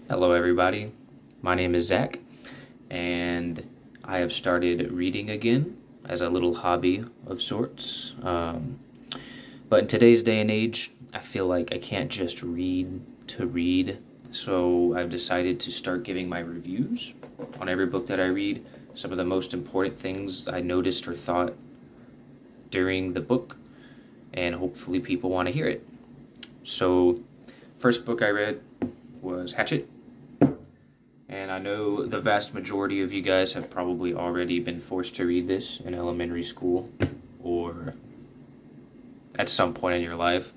Hello, everybody. My name is Zach, and I have started reading again as a little hobby of sorts. But in today's day and age, I feel like I can't just read to read, so I've decided to start giving my reviews on every book that I read, some of the most important things I noticed or thought during the book, and hopefully people want to hear it. So, first book I read was Hatchet. And I know the vast majority of you guys have probably already been forced to read this in elementary school or at some point in your life.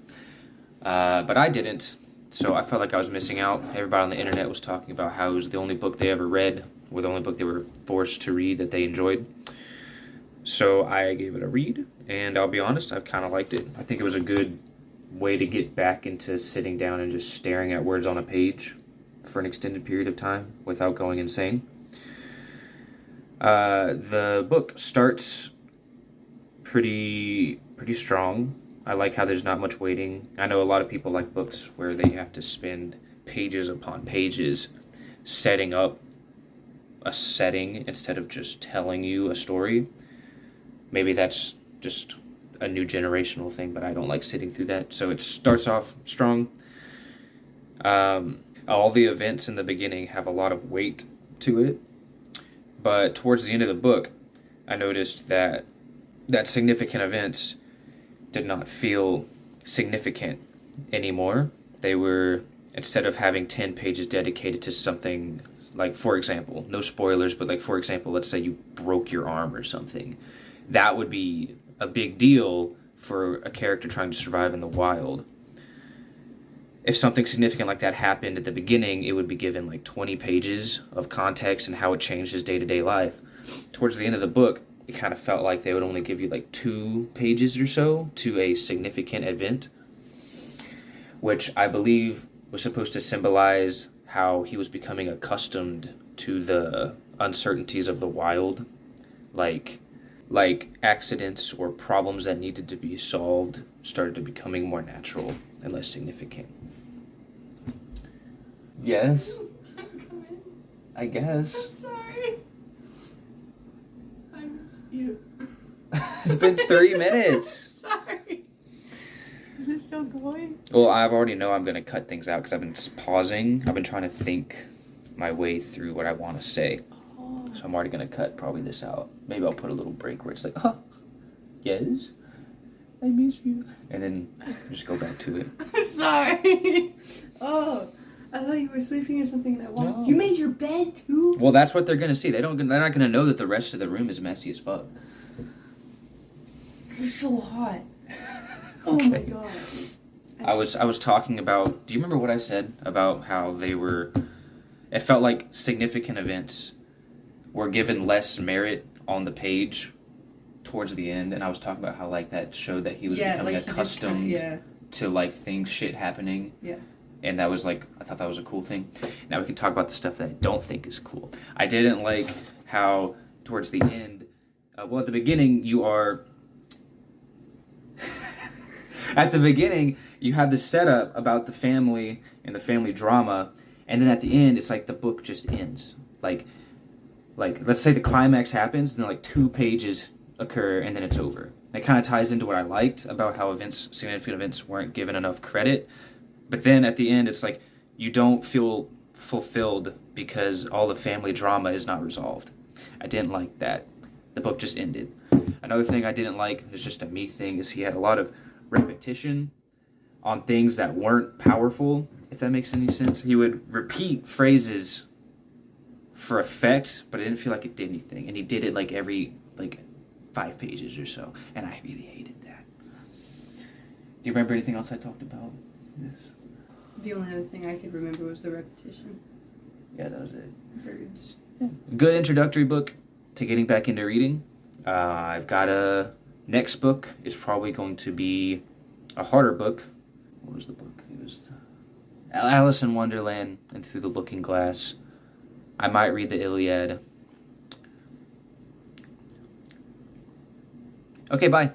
But I didn't, so I felt like I was missing out. Everybody on the internet was talking about how it was the only book they ever read, or the only book they were forced to read that they enjoyed. So I gave it a read, and I'll be honest, I kind of liked it. I think it was a good way to get back into sitting down and just staring at words on a page for an extended period of time without going insane. The book starts pretty strong. I like how there's not much waiting. I know a lot of people like books where they have to spend pages upon pages setting up a setting instead of just telling you a story. Maybe that's just a new generational thing, but I don't like sitting through that. So it starts off strong. All the events in the beginning have a lot of weight to it, but towards the end of the book, I noticed that significant events did not feel significant anymore. They were, instead of having 10 pages dedicated to something, like, for example, no spoilers, but like, for example, let's say you broke your arm or something. That would be a big deal for a character trying to survive in the wild. If something significant like that happened at the beginning, it would be given like 20 pages of context and how it changed his day-to-day life. Towards the end of the book, it kind of felt like they would only give you like 2 pages or so to a significant event, which I believe was supposed to symbolize how he was becoming accustomed to the uncertainties of the wild, like accidents or problems that needed to be solved started to becoming more natural and less significant. Yes? Can I come in? I guess. I'm sorry. I missed you. It's been 30 minutes. Sorry. Is it still going? Well, I've already know I'm going to cut things out because I've been pausing. I've been trying to think my way through what I want to say. Oh. So I'm already going to cut probably this out. Maybe I'll put a little break where it's like, huh, yes, I miss you. And then just go back to it. I'm sorry. Oh, I thought you were sleeping or something and I walked. No. You made your bed too? Well, that's what they're going to see. They're not going to know that the rest of the room is messy as fuck. You're so hot. Oh Okay. my god. I was talking about, do you remember what I said about how it felt like significant events were given less merit on the page towards the end, and I was talking about how like that showed that he was becoming accustomed to like shit happening. Yeah. And that was like, I thought that was a cool thing. Now we can talk about the stuff that I don't think is cool. I didn't like how towards the end, well, at the beginning you are, at the beginning you have the setup about the family and the family drama, and then at the end it's like the book just ends. Like let's say the climax happens, and then like 2 pages occur, and then it's over. It kind of ties into what I liked about how significant events weren't given enough credit. But then at the end, it's like you don't feel fulfilled because all the family drama is not resolved. I didn't like that. The book just ended. Another thing I didn't like, it's just a me thing, is he had a lot of repetition on things that weren't powerful, if that makes any sense. He would repeat phrases for effect, but I didn't feel like it did anything. And he did it like every 5 pages or so, and I really hated that. Do you remember anything else I talked about? Yes. The only other thing I could remember was the repetition. Yeah, that was it. Birds. Yeah. Good introductory book to getting back into reading. I've got next book is probably going to be a harder book. What was the book? It was Alice in Wonderland and Through the Looking Glass. I might read the Iliad. Okay, bye.